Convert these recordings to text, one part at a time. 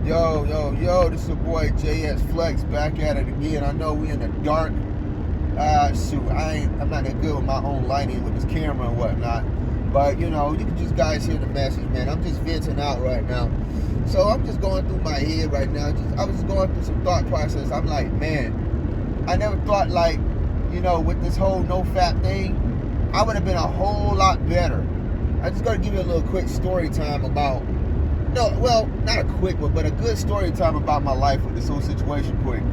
Yo, yo, yo, this is your boy JS Flex back at it again. I know we in the dark. Shoot, I'm not that good with my own lighting with this camera and whatnot. But you know, you can just guys hear the message, man. I'm just venting out right now. So I'm just going through my head right now. I was just going through some thought process. I'm like, man, I never thought like, with this whole no fap thing, I would have been a whole lot better. I just gotta give you a little quick story time about not a quick one, but a good story time about my life with this whole situation quick.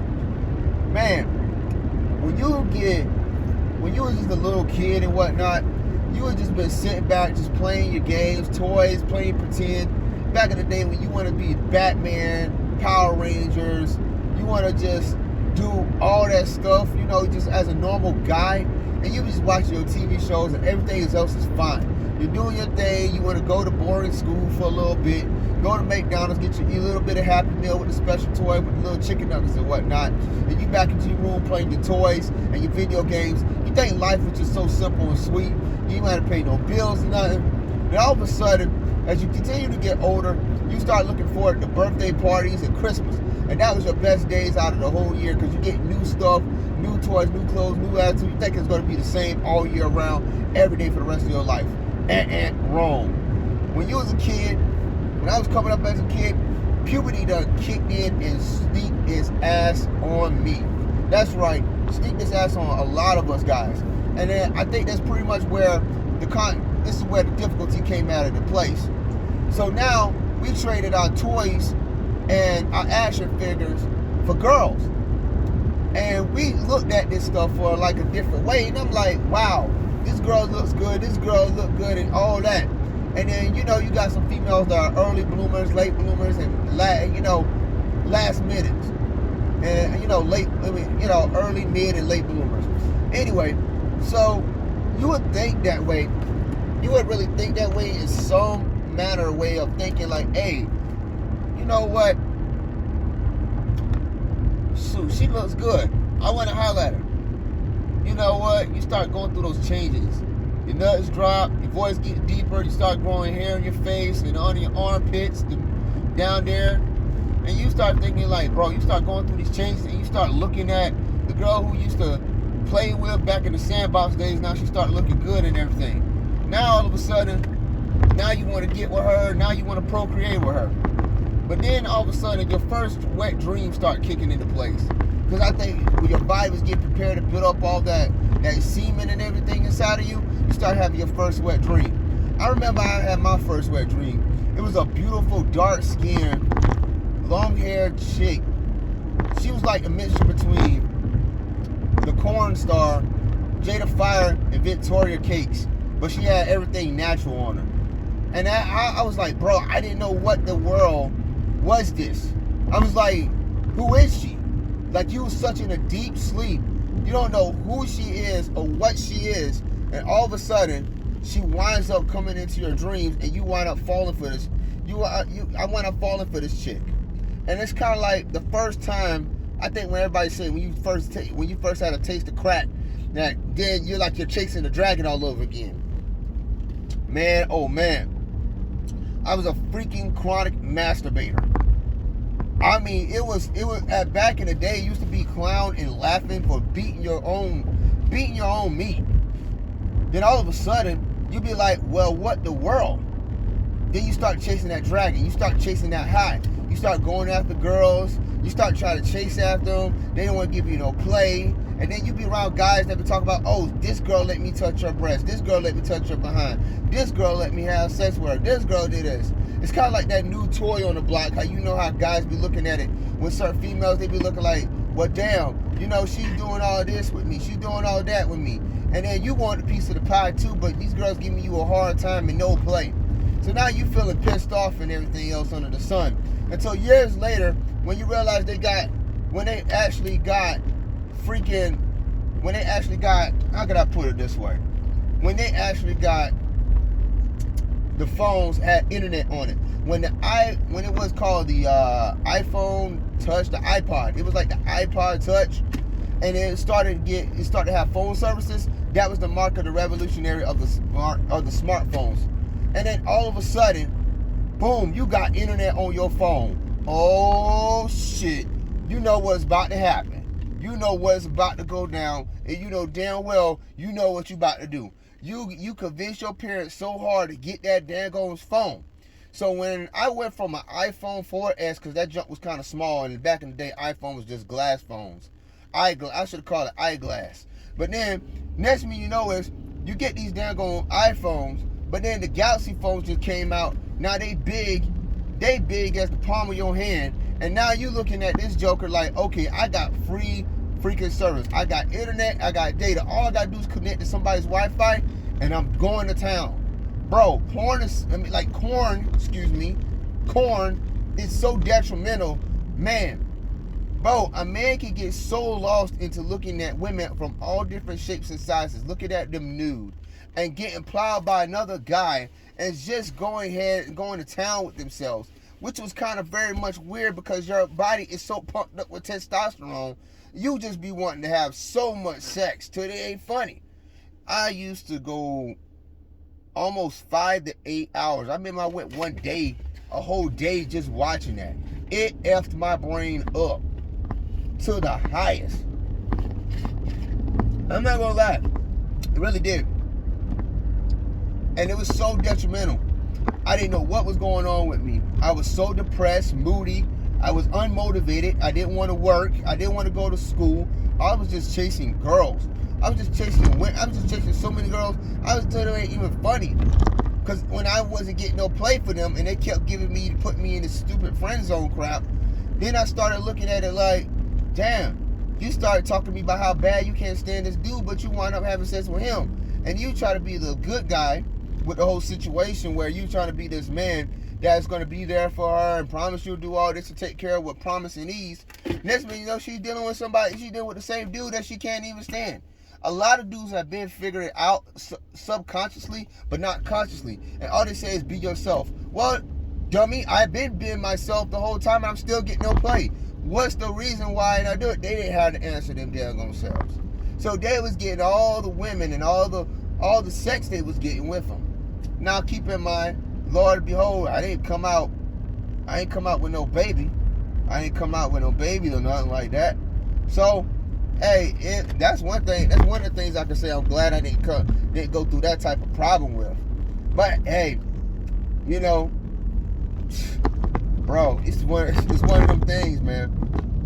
Man, when you was just a little kid and whatnot, you would just been sitting back, just playing your games, toys, playing pretend. Back in the day when you want to be Batman, Power Rangers, you want to just do all that stuff, just as a normal guy, and you just watch your TV shows and everything else is fine. You're doing your thing, you want to go to boarding school for a little bit, go to McDonald's, get you a little bit of Happy Meal with a special toy with little chicken nuggets and whatnot, and you back into your room playing your toys and your video games. You think life was just so simple and sweet. You didn't have to pay no bills or nothing. And all of a sudden, as you continue to get older, you start looking forward to birthday parties and Christmas. And that was your best days out of the whole year because you get new stuff, new toys, new clothes, new attitude. You think it's going to be the same all year round, every day for the rest of your life. Wrong. When you was a kid, when I was coming up as a kid, puberty done kicked in and sneaked its ass on me. That's right, sneaked its ass on a lot of us guys. And then I think that's pretty much where this is where the difficulty came out of the place. So now we traded our toys and our action figures for girls. And we looked at this stuff for like a different way. And I'm like, wow, this girl looks good, this girl look good, and all that. And then, you got some females that are early bloomers, late bloomers, and last minutes. And, early, mid, and late bloomers. Anyway, so you would think that way. You would really think that way in some manner way of thinking like, hey, you know what? Shoot, she looks good. I want to holler at her. You know what? You start going through those changes. Your nuts drop, your voice gets deeper, you start growing hair on your face and on your armpits, down there. And you start thinking like, bro, you start going through these changes and you start looking at the girl who used to play with back in the sandbox days. Now she started looking good and everything. Now all of a sudden, now you want to get with her, now you want to procreate with her. But then all of a sudden, your first wet dreams start kicking into place. Because I think when your body was getting prepared to build up all that semen and everything inside of you, you start having your first wet dream. I remember I had my first wet dream. It was a beautiful, dark-skinned, long-haired chick. She was like a mixture between the Corn Star, Jada Fire, and Victoria Cakes. But she had everything natural on her. And I was like, bro, I didn't know what the world was this. I was like, who is she? Like, you was such in a deep sleep. You don't know who she is or what she is. And all of a sudden, she winds up coming into your dreams and you wind up falling for this. I wind up falling for this chick. And it's kind of like the first time, I think when everybody said, when you first had a taste of crack, that then you're chasing the dragon all over again. Man, oh man. I was a freaking chronic masturbator. I mean, it was back in the day, it used to be clown and laughing for beating your own meat. Then all of a sudden, you be like, well, what the world? Then you start chasing that dragon. You start chasing that high. You start going after girls. You start trying to chase after them. They don't want to give you no play. And then you be around guys that be talking about, oh, this girl let me touch her breast. This girl let me touch her behind. This girl let me have sex with her. This girl did this. It's kind of like that new toy on the block. How guys be looking at it. With certain females, they be looking like, well, damn, she's doing all this with me. She's doing all that with me. And then you want a piece of the pie too, but these girls giving you a hard time and no play. So now you feeling pissed off and everything else under the sun. Until years later, when you realize when they actually got, how could I put it this way? When they actually got the phones had internet on it. When it was called the iPhone Touch, the iPod, it was like the iPod Touch, and it started to have phone services. That was the mark of the revolutionary of the smartphones. And then all of a sudden, boom, you got internet on your phone. oh shit, you know what's about to happen. You know what's about to go down, and you know damn well you know what you about to do. You convince your parents so hard to get that daggone phone. So when I went from an iPhone 4S, because that junk was kind of small, and back in the day, iPhone was just glass phones. I should have called it eyeglass. But then, next thing you know is, you get these daggone iPhones, but then the Galaxy phones just came out. Now they big as the palm of your hand, and now you looking at this joker like, okay, I got free freaking service. I got internet, I got data. All I gotta do is connect to somebody's Wi-Fi, and I'm going to town. Bro, corn is so detrimental, man. Bro, a man can get so lost into looking at women from all different shapes and sizes, looking at them nude, and getting plowed by another guy, and just going ahead and going to town with themselves, which was kind of very much weird because your body is so pumped up with testosterone, you just be wanting to have so much sex till it ain't funny. I used to go almost 5 to 8 hours. I remember I went one day, a whole day just watching that. It effed my brain up to the highest. I'm not gonna lie, it really did. And it was so detrimental. I didn't know what was going on with me. I was so depressed, moody. I was unmotivated. I didn't want to work. I didn't want to go to school. I was just chasing girls. I was just chasing so many girls. I was telling them it ain't even funny. Because when I wasn't getting no play for them and they kept putting me in this stupid friend zone crap, then I started looking at it like, damn, you started talking to me about how bad you can't stand this dude, but you wind up having sex with him. And you try to be the good guy with the whole situation where you trying to be this man that's going to be there for her and promise you'll do all this to take care of with promise and ease. Next thing you know, she's dealing with the same dude that she can't even stand. A lot of dudes have been figuring it out subconsciously, but not consciously. And all they say is be yourself. Well, dummy, I've been being myself the whole time and I'm still getting no play. What's the reason why I do it? They didn't have to answer them daggone selves. So they was getting all the women and all the sex they was getting with them. Now keep in mind, Lord behold, I ain't come out with no baby. I ain't come out with no baby or nothing like that. So, hey, that's one thing. That's one of the things I can say. I'm glad I didn't go through that type of problem with. But hey, you know, bro, it's one of them things, man.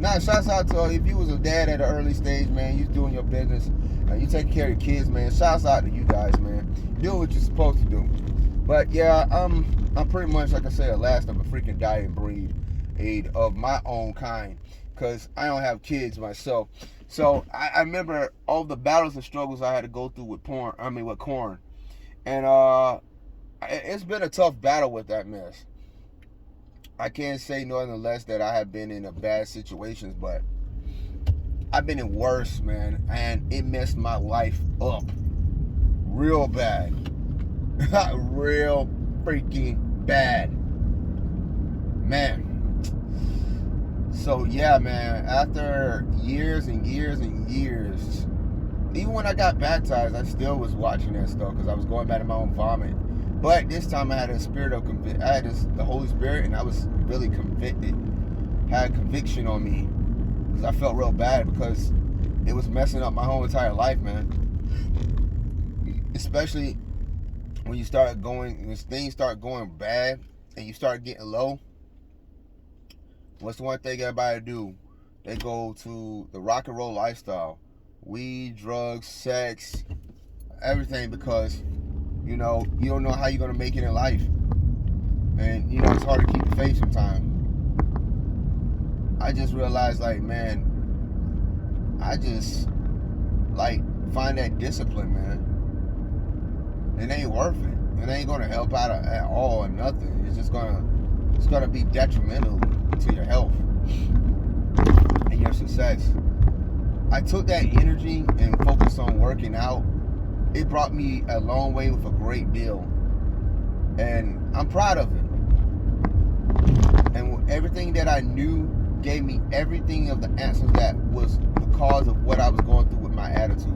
Now, shouts out to if you was a dad at an early stage, man, you doing your business, you taking care of your kids, man. Shouts out to you guys, man. Doing what you're supposed to do. But yeah, I'm pretty much, like I said, a last of a freaking dying breed of my own kind, because I don't have kids myself. So I remember all the battles and struggles I had to go through with corn. And it's been a tough battle with that mess. I can't say no less that I have been in a bad situations, but I've been in worse, man, and it messed my life up real bad. Real freaking bad, man. So yeah, man, after years and years and years, even when I got baptized, I still was watching that stuff because I was going back to my own vomit. But this time I had a spirit of I had the Holy Spirit, and I was really convicted. Had conviction on me because I felt real bad because it was messing up my whole entire life, man. Especially when things start going bad and you start getting low. What's the one thing everybody do? They go to the rock and roll lifestyle. Weed, drugs, sex, everything, because you know, you don't know how you're going to make it in life. And, you know, it's hard to keep the faith sometimes. I just realized, like, man, I just, like, find that discipline, man. It ain't worth it. It ain't going to help out at all or nothing. It's just going to be detrimental to your health and your success. I took that energy and focused on working out. It brought me a long way with a great deal, and I'm proud of it. And everything that I knew gave me everything of the answers that was the cause of what I was going through with my attitude.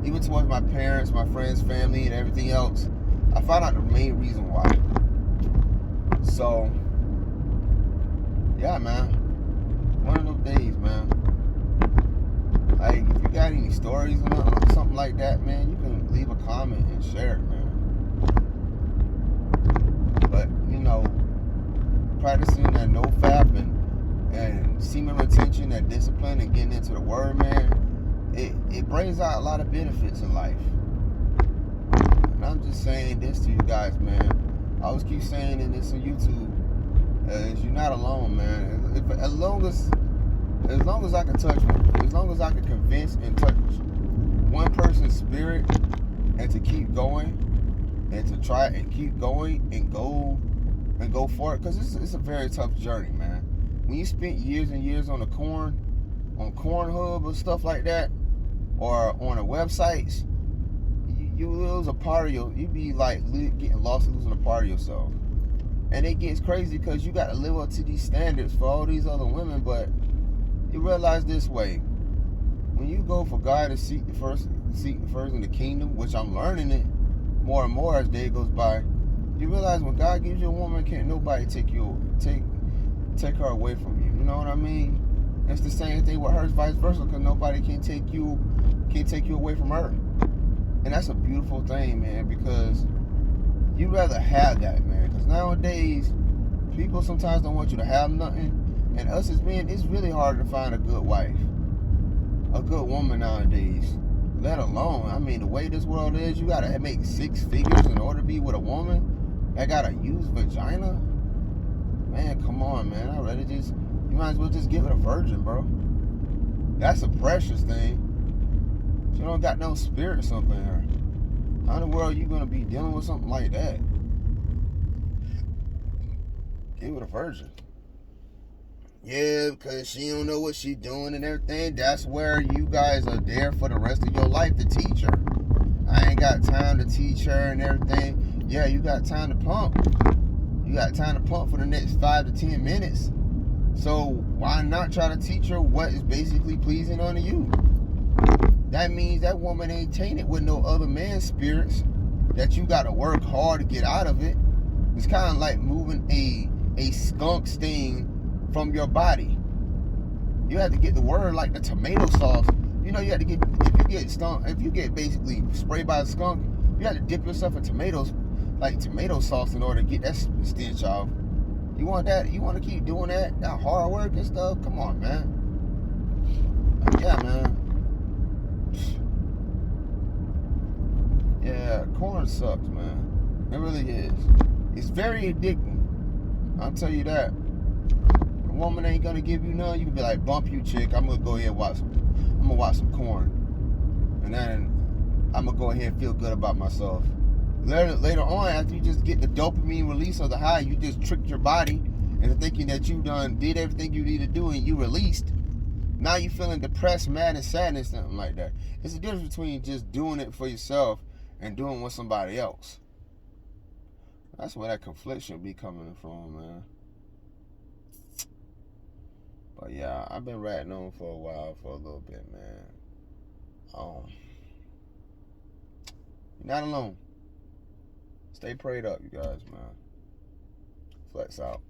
Even towards my parents, my friends, family, and everything else, I found out the main reason why. So, yeah, man. One of those days, man. Like, if you got any stories or something like that, man, you can leave a comment and share it, man. But, practicing that no-fap and semen retention, that discipline, and getting into the word, man, it brings out a lot of benefits in life. And I'm just saying this to you guys, man. I always keep saying this on YouTube, you're not alone, man. As long as I can touch, as long as I can convince and touch one person's spirit, and to keep going, and to try and keep going and go for it, because it's a very tough journey, man. When you spent years and years on Cornhub or stuff like that, or on the websites, you lose a part of you be like getting lost and losing a part of yourself. And it gets crazy because you got to live up to these standards for all these other women, but you realize this way: when you go for God to seek first in the kingdom, which I'm learning it more and more as day goes by, you realize when God gives you a woman, can't nobody take her away from you. You know what I mean? It's the same thing with her, vice versa, because nobody can take you away from her. And that's a beautiful thing, man, because you'd rather have that, man. Because nowadays, people sometimes don't want you to have nothing. And us as men, it's really hard to find a good wife, a good woman nowadays. Let alone, I mean, the way this world is, you gotta make 6 figures in order to be with a woman that gotta use vagina. Man, come on, man. You might as well just give it a virgin, bro. That's a precious thing. She don't got no spirit or something in her. How in the world are you gonna be dealing with something like that? Give it a virgin. Yeah, because she don't know what she doing and everything. That's where you guys are there for the rest of your life to teach her. I ain't got time to teach her and everything. Yeah, you got time to pump. You got time to pump for the next 5 to 10 minutes. So why not try to teach her what is basically pleasing unto you? That means that woman ain't tainted with no other man's spirits that you got to work hard to get out of it. It's kind of like moving a skunk sting from your body. You have to get the word like the tomato sauce. You have to get, if you get basically sprayed by a skunk, you have to dip yourself in tomato sauce in order to get that stench off. You want that? You want to keep doing that hard work and stuff? Come on, man. Yeah, man. Yeah, corn sucks, man. It really is. It's very addicting. I'll tell you that. A woman ain't gonna give you none. You can be like, bump you, chick. I'm gonna go ahead and watch some corn, and then I'm gonna go ahead and feel good about myself. Later on, after you just get the dopamine release of the high, you just tricked your body into thinking that you did everything you need to do and you released. Now you feeling depressed, mad, and sadness, something like that. It's the difference between just doing it for yourself and doing with somebody else. That's where that confliction be coming from, man. But yeah, I've been ratting on for a while, for a little bit, man. You're not alone. Stay prayed up, you guys, man. Flex out.